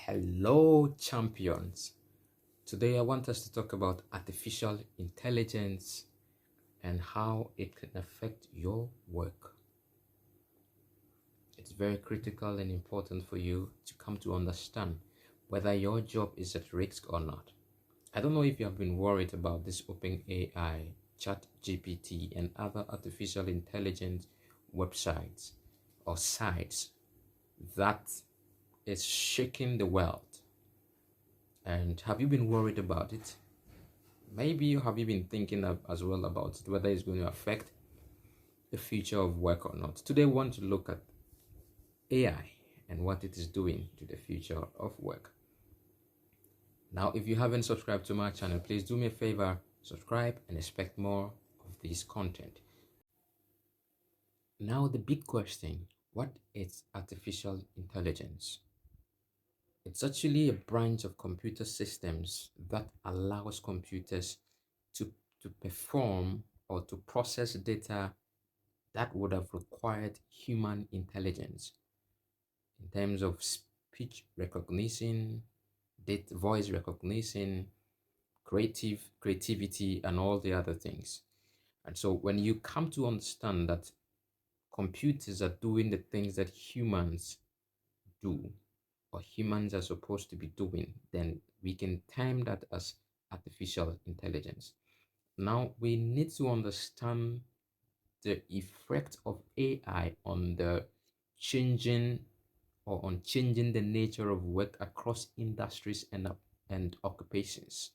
Hello, champions. Today, I want us to talk about artificial intelligence and how it can affect your work. It's very critical and important for you to come to understand whether your job is at risk or not. I don't know if you have been worried about this open AI, chatgpt, and other artificial intelligence websites or sites that is shaking the world. And have you been worried about it? Maybe you have you been thinking as well about it, whether it's going to affect the future of work or not. Today, we want to look at AI and what it is doing to the future of work. Now, if you haven't subscribed to my channel, please do me a favor, subscribe and expect more of this content. Now, the big question, what is artificial intelligence? It's actually a branch of computer systems that allows computers to, to perform or to process data that would have required human intelligence in terms of speech recognition, data, voice recognition, creativity, and all the other things. And so when you come to understand that computers are doing the things that humans do or humans are supposed to be doing, then we can term that as artificial intelligence. Now we need to understand the effect of AI on the changing or on changing the nature of work across industries and occupations.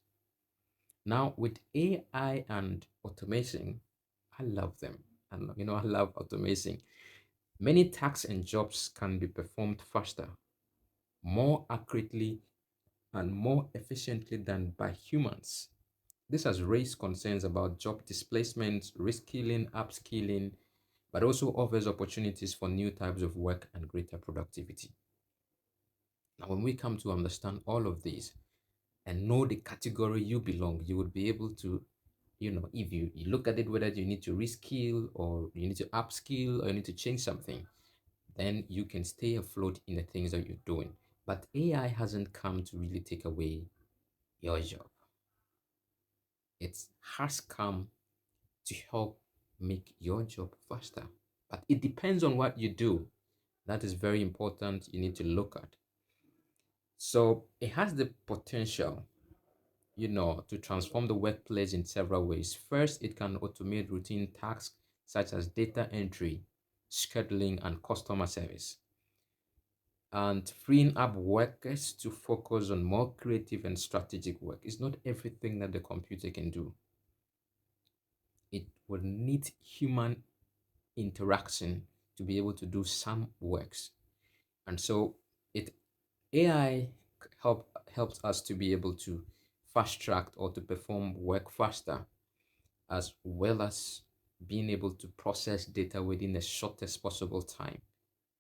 Now, with AI and automation, I love them. And I love automation. Many tasks and jobs can be performed faster, more accurately, and more efficiently than by humans. This has raised concerns about job displacement, reskilling, upskilling, but also offers opportunities for new types of work and greater productivity. Now, when we come to understand all of these and know the category you belong, you would be able to, if you look at it, whether you need to reskill or you need to upskill or you need to change something, then you can stay afloat in the things that you're doing. But AI hasn't come to really take away your job. It has come to help make your job faster. But it depends on what you do. That is very important. You need to look at. So it has the potential, to transform the workplace in several ways. First, it can automate routine tasks such as data entry, scheduling, and customer service, and freeing up workers to focus on more creative and strategic work. It's not everything that the computer can do. It will need human interaction to be able to do some works. And so it AI helps us to be able to fast track or to perform work faster, as well as being able to process data within the shortest possible time.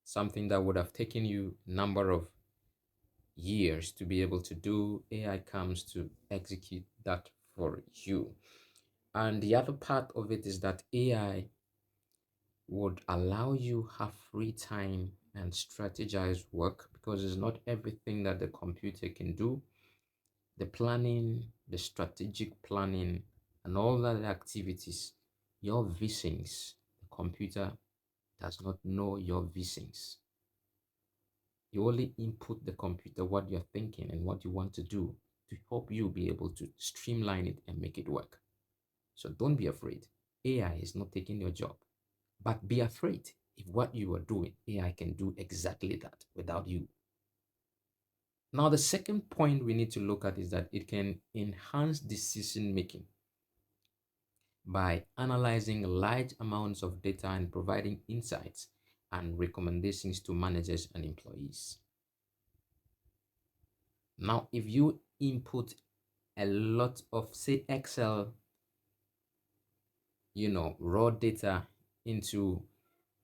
Something that would have taken you a number of years to be able to do, AI comes to execute that for you. And the other part of it is that AI would allow you have free time and strategize work, because it's not everything that the computer can do. The planning, the strategic planning, and all other activities, your visings, the computer does not know your visings. You only input the computer what you're thinking and what you want to do to help you be able to streamline it and make it work. So don't be afraid. AI is not taking your job, but be afraid if what you are doing, AI can do exactly that without you. Now, the second point we need to look at is that it can enhance decision making by analyzing large amounts of data and providing insights and recommendations to managers and employees. Now, if you input a lot of, say, Excel, raw data into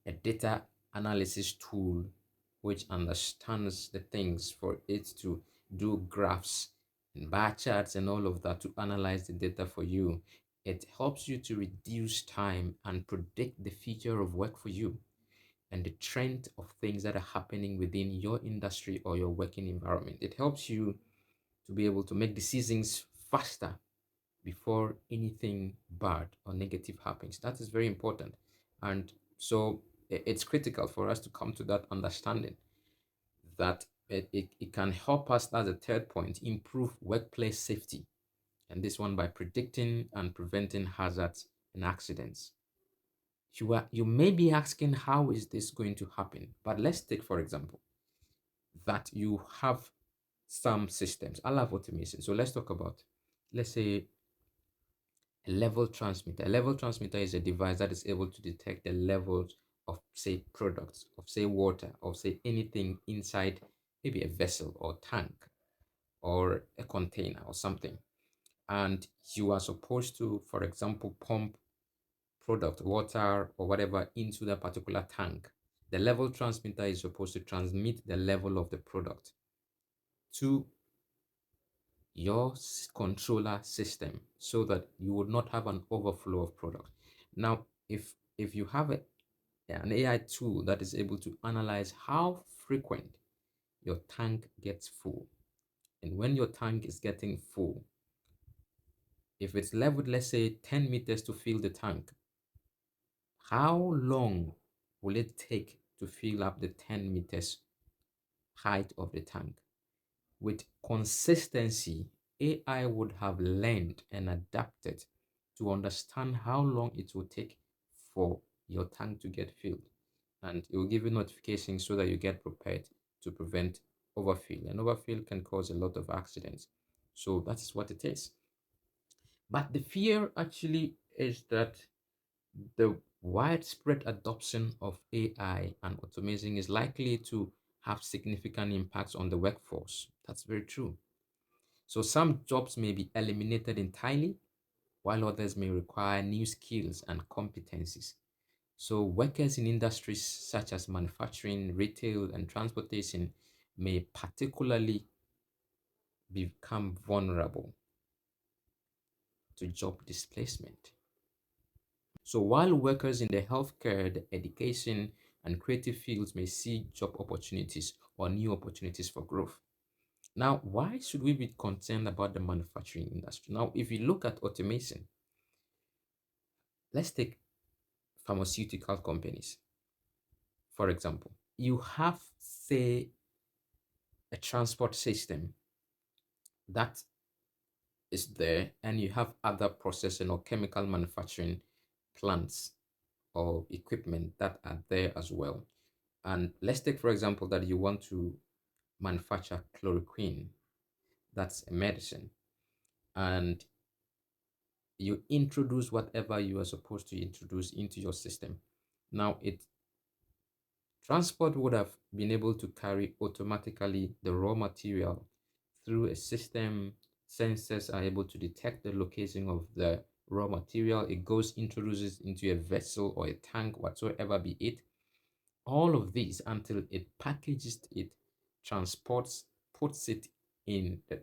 a data analysis tool which understands the things for it to do graphs and bar charts and all of that to analyze the data for you, it helps you to reduce time and predict the future of work for you. and the trend of things that are happening within your industry or your working environment. It helps you to be able to make decisions faster before anything bad or negative happens. That is very important. And so it's critical for us to come to that understanding that it can help us, as a third point, improve workplace safety. And this one by predicting and preventing hazards and accidents. You may be asking, how is this going to happen? But let's take, for example, that you have some systems. I love automation. So let's talk about, let's say, a level transmitter. A level transmitter is a device that is able to detect the levels of, say, products, of, say, water, of, say, anything inside maybe a vessel or tank or a container or something. And you are supposed to, for example, pump product, water, or whatever into that particular tank. The level transmitter is supposed to transmit the level of the product to your controller system so that you would not have an overflow of product. Now, if you have an AI tool that is able to analyze how frequent your tank gets full, and when your tank is getting full, if it's leveled, let's say 10 meters to fill the tank, how long will it take to fill up the 10 meters height of the tank? With consistency, AI would have learned and adapted to understand how long it will take for your tank to get filled. And it will give you notifications so that you get prepared to prevent overfill. And overfill can cause a lot of accidents. So that's what it is. But the fear actually is that the widespread adoption of AI and automation is likely to have significant impacts on the workforce. That's very true. So some jobs may be eliminated entirely, while others may require new skills and competencies. So workers in industries such as manufacturing, retail, and transportation may particularly become vulnerable to job displacement. So while workers in the healthcare, the education, and creative fields may see job opportunities or new opportunities for growth. Now, why should we be concerned about the manufacturing industry? Now, if you look at automation, let's take pharmaceutical companies. For example, you have, say, a transport system that is there, and you have other processing or chemical manufacturing plants or equipment that are there as well. And let's take, for example, that you want to manufacture chloroquine, that's a medicine, and you introduce whatever you are supposed to introduce into your system. Now, transport would have been able to carry automatically the raw material through a system. Sensors are able to detect the location of the raw material. It goes, introduces into a vessel or a tank, whatsoever be it. All of these until it packages it, transports, puts it in the,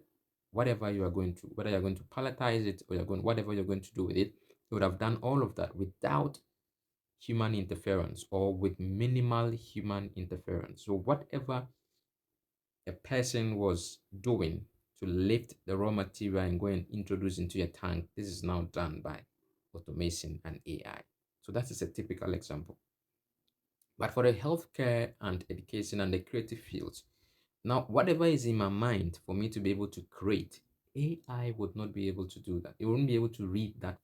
whatever you are going to, whether you're going to palletize it or whatever you're going to do with it. You would have done all of that without human interference or with minimal human interference. So whatever a person was doing to lift the raw material and go and introduce into a tank, this is now done by automation and AI. So that is a typical example. But for the healthcare and education and the creative fields, now whatever is in my mind for me to be able to create, AI would not be able to do that. It wouldn't be able to read that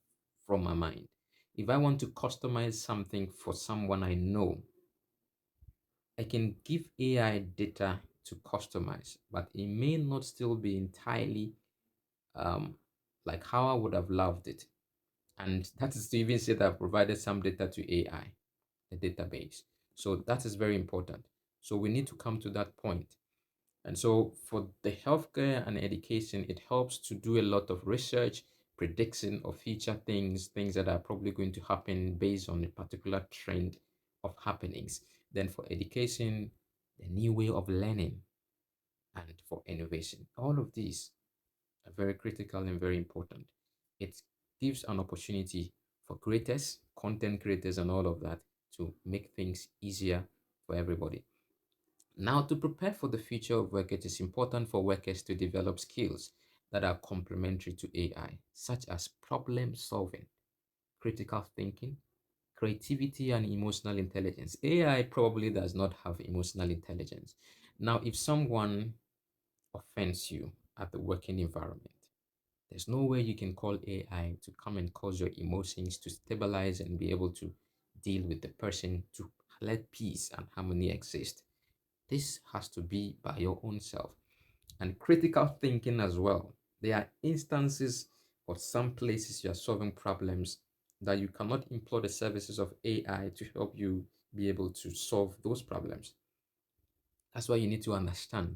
from my mind. If I want to customize something for someone I know, I can give AI data to customize, but it may not still be entirely um, like how I would have loved it. And that is to even say that I've provided some data to AI, the database. So that is very important. So we need to come to that point. And so for the healthcare and education, it helps to do a lot of research, prediction of future things, things that are probably going to happen based on a particular trend of happenings. Then for education, the new way of learning, and for innovation. All of these are very critical and very important. It gives an opportunity for creators, content creators, and all of that to make things easier for everybody. Now, to prepare for the future of work, it is important for workers to develop skills that are complementary to AI, such as problem solving, critical thinking, creativity, and emotional intelligence. AI probably does not have emotional intelligence. Now, if someone offends you at the working environment, there's no way you can call AI to come and cause your emotions to stabilize and be able to deal with the person to let peace and harmony exist. This has to be by your own self. And critical thinking as well. There are instances or some places you are solving problems that you cannot employ the services of AI to help you be able to solve those problems. That's why you need to understand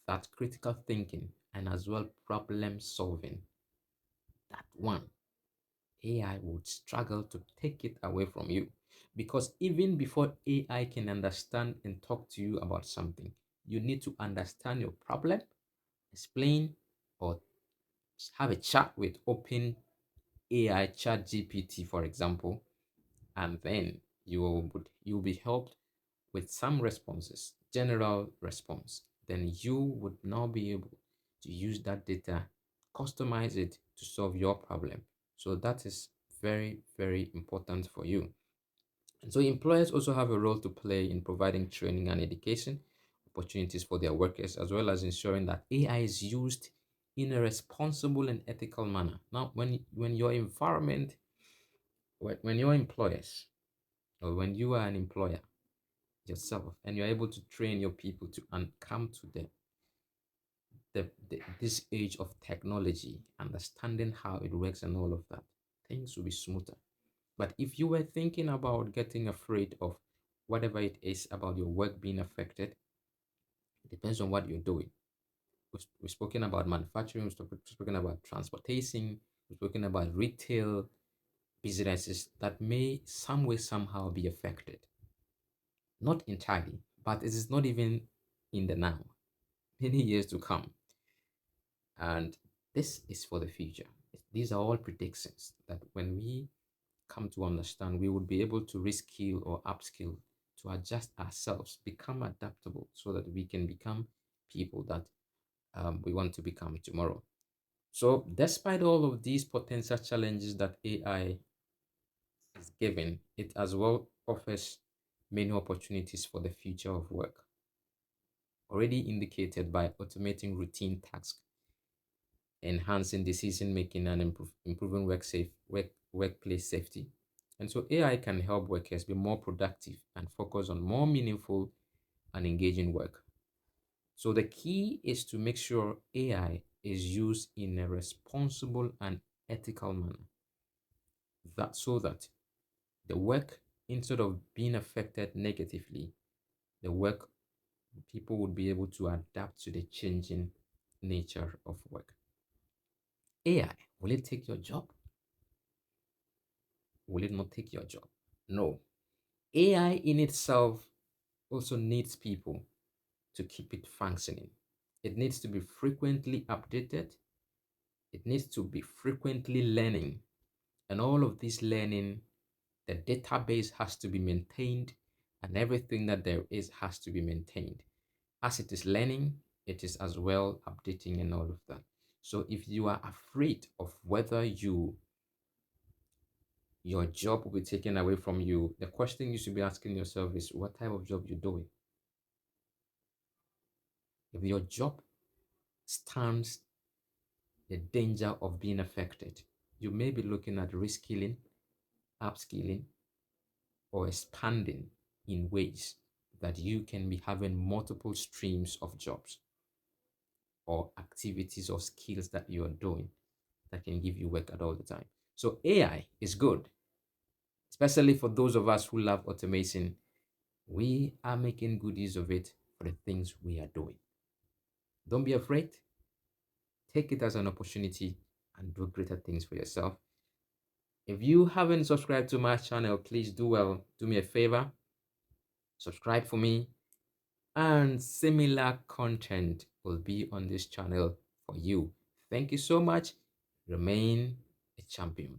that critical thinking and as well problem solving, that one, AI would struggle to take it away from you. Because even before AI can understand and talk to you about something, you need to understand your problem, explain, or have a chat with open AI chatgpt, for example, and then you'll be helped with some responses, general response. Then you would now be able to use that data, customize it to solve your problem. So that is very, very important for you. And so employers also have a role to play in providing training and education opportunities for their workers, as well as ensuring that AI is used in a responsible and ethical manner. Now, when your environment, when your employers, or when you are an employer yourself, and you're able to train your people to and come to this age of technology, understanding how it works and all of that, things will be smoother. But if you were thinking about getting afraid of whatever it is about your work being affected, it depends on what you're doing. We've spoken about manufacturing, we've spoken about transportation, we've spoken about retail businesses that may some way, somehow be affected. Not entirely, but it is not even in the now, many years to come. And this is for the future. These are all predictions that when we come to understand, we would be able to reskill or upskill to adjust ourselves, become adaptable so that we can become people that we want to become tomorrow. So, despite all of these potential challenges that AI is giving, it as well offers many opportunities for the future of work, already indicated by automating routine tasks, enhancing decision making, and improving workplace safety. And so AI can help workers be more productive and focus on more meaningful and engaging work. So the key is to make sure AI is used in a responsible and ethical manner. That so that the work, instead of being affected negatively, the work people would be able to adapt to the changing nature of work. AI, will it take your job? Will it not take your job? No. AI in itself also needs people to keep it functioning. It needs to be frequently updated. It needs to be frequently learning. And all of this learning, the database has to be maintained, and everything that there is has to be maintained. As it is learning, it is as well updating and all of that. So if you are afraid of whether your job will be taken away from you, the question you should be asking yourself is what type of job you're doing. If your job stands the danger of being affected, you may be looking at reskilling, upskilling, or expanding in ways that you can be having multiple streams of jobs or activities or skills that you are doing that can give you work at all the time. So AI is good, especially for those of us who love automation. We are making good use of it for the things we are doing. Don't be afraid. Take it as an opportunity and do greater things for yourself. If you haven't subscribed to my channel, please do well. Do me a favor, subscribe for me, and similar content will be on this channel for you. Thank you so much. Remain a champion.